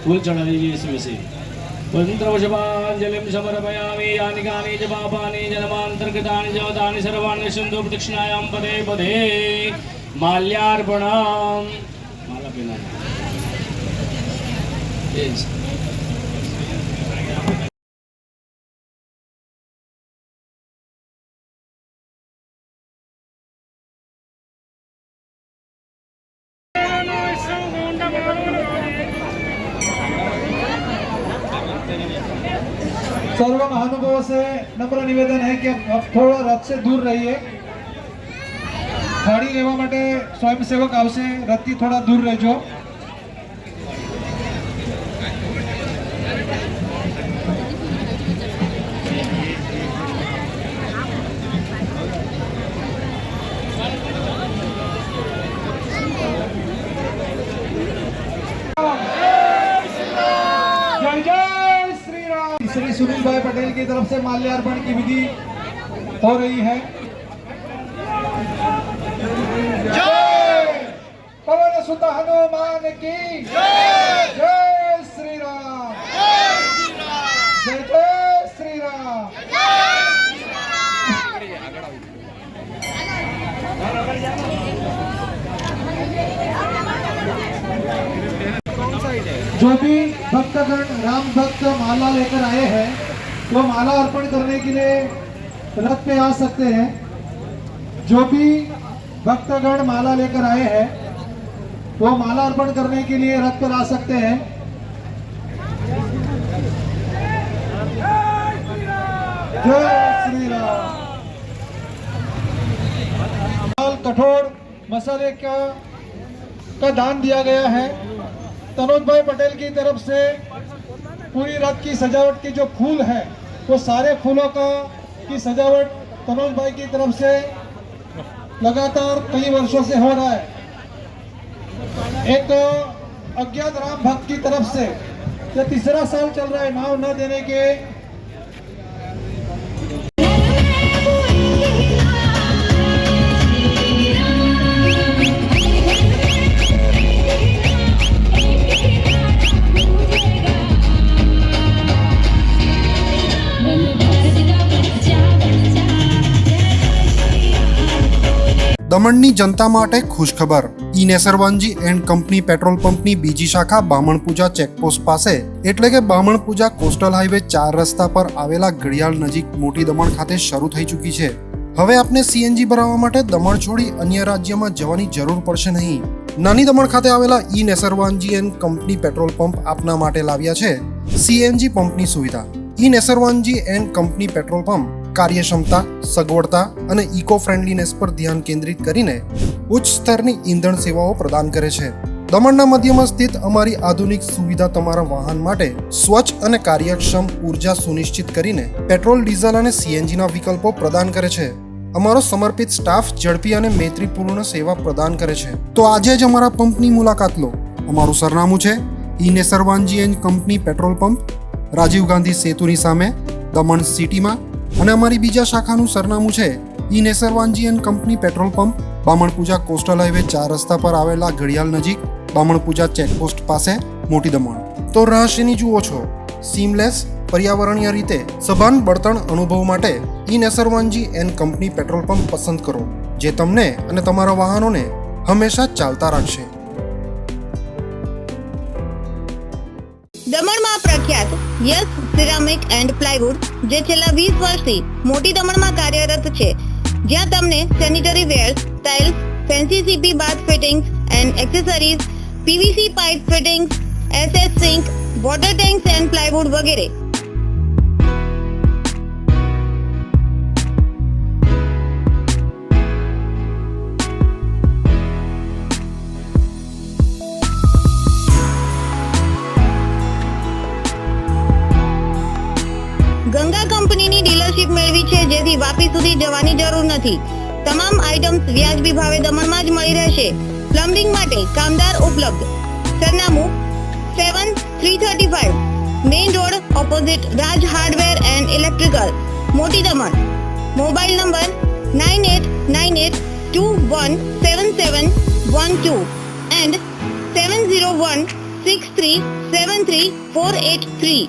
फूल चढ़ा दीजिए इसमें से। मंत्रवशपाञ्जलिं समर्पयामि। यानि कानि च पापानि जन्मान्तर्गतानि च तानि सर्वाणि सिन्धु प्रदक्षिणायां पदे पदे माल्यार्पणम्। माला पहना सर्व महानुभावों से नम्र निवेदन है कि अब थोड़ा रथ से दूर रहिए। खाड़ी लेवा माटे स्वयंसेवक आवशे, रथथी थोड़ा दूर रहजो। जय जय श्री राम। श्री सुनील भाई पटेल की तरफ से माल्यार्पण की विधि हो रही है। जय पवन सुत हनुमान की जय। जय श्री राम। जय जय श्री राम। जो भी भक्तगण राम भक्त माला लेकर आए हैं वो माला अर्पण करने के लिए रथ पे आ सकते हैं। जो भी भक्तगण माला लेकर आए हैं वो माला अर्पण करने के लिए रथ पर आ सकते हैं। जय श्री राम। कठोर मसाले का दान दिया गया है। तनोज भाई पटेल की तरफ से पूरी रथ की सजावट के जो फूल है वो सारे फूलों की सजावट तनोज भाई की तरफ से लगातार कई वर्षों से हो रहा है। एक अज्ञात राम भक्त की तरफ से ये तीसरा साल चल रहा है नाव न देने के। દમણની જનતા માટે ખુશખબર। ઈ નેસરવાનજી એન્ડ કંપની પેટ્રોલ પંપની બીજી શાખા બામણપૂજા ચેકપોસ્ટ પાસે એટલે કે બામણપૂજા કોસ્ટલ હાઈવે 4 રસ્તા પર આવેલા ઘડિયાળ નજીક મોટી દમણ ખાતે શરૂ થઈ ચૂકી છે। હવે આપને સીએનજી ભરાવવા માટે દમણ છોડી અન્ય રાજ્યમાં જવાની જરૂર પડશે નહીં। નાની દમણ ખાતે આવેલા E Nesarwanji and company petrol pump આપના માટે લાવ્યા છે સીએનજી પંપની સુવિધા। E Nesarwanji and company petrol pump કાર્યક્ષમતા, સગવડતા અને ઇકો ફ્રેન્ડલીનેસ પર ધ્યાન કેન્દ્રિત કરીને ઉચ્ચ સ્તરની ઈંધણ સેવાઓ પ્રદાન કરે છે। દમણના મધ્યમાં સ્થિત અમારી આધુનિક સુવિધા તમારા વાહન માટે સ્વચ્છ અને કાર્યક્ષમ ઉર્જા સુનિશ્ચિત કરીને પેટ્રોલ, ડીઝલ અને સીએનજીના વિકલ્પો પ્રદાન કરે છે। અમારો સમર્પિત સ્ટાફ ઝડપી અને મૈત્રીપૂર્ણ સેવા પ્રદાન કરે છે। તો આજે જ અમારા પંપની મુલાકાત લો। અમારું સરનામું છે E Nesarwanji and company petrol pump, Rajiv Gandhi સેતુની સામે, દમણ સિટીમાં। અને અમારી બીજા શાખાનું સરનામું છે E Nesarwanji and company petrol pump, Bamanpuja coastal highway 4 રસ્તા પર આવેલા ઘડિયાળ નજીક, બામણપૂજા ચેકપોસ્ટ પાસે, મોટી દમણ। તો રહસ્યની જુઓ છો સીમલેસ પર્યાવરણીય રીતે સભાન બળતણ અનુભવ માટે E Nesarwanji and company petrol pump પસંદ કરો, જે તમને અને તમારા વાહનોને હંમેશા ચાલતા રાખશે। દમણમાં પ્રખ્યાત યસ સિરામિક એન્ડ પ્લાયવુડ જે છેલ્લા 20 વર્ષથી મોટી દમણમાં કાર્યરત છે, જ્યાં તમને sanitary wares, tiles, fancy CP bath fittings and accessories, PVC pipe fittings, SS sink, water tanks and plywood વગેરે। ગંગા કંપનીની ડીલરશીપ મેળવી છે, જેથી વાપી સુધી જવાની જરૂર નથી। તમામ આઇટમ્સ વ્યાજબી ભાવે દમણમાં જ મળી રહેશે। પ્લમ્બિંગ માટે કામદાર ઉપલબ્ધ। સરનામું 7335 main road opposite Raj hardware and electrical, મોટી દમણ। Mobile number 9898217712 and 701 63734883.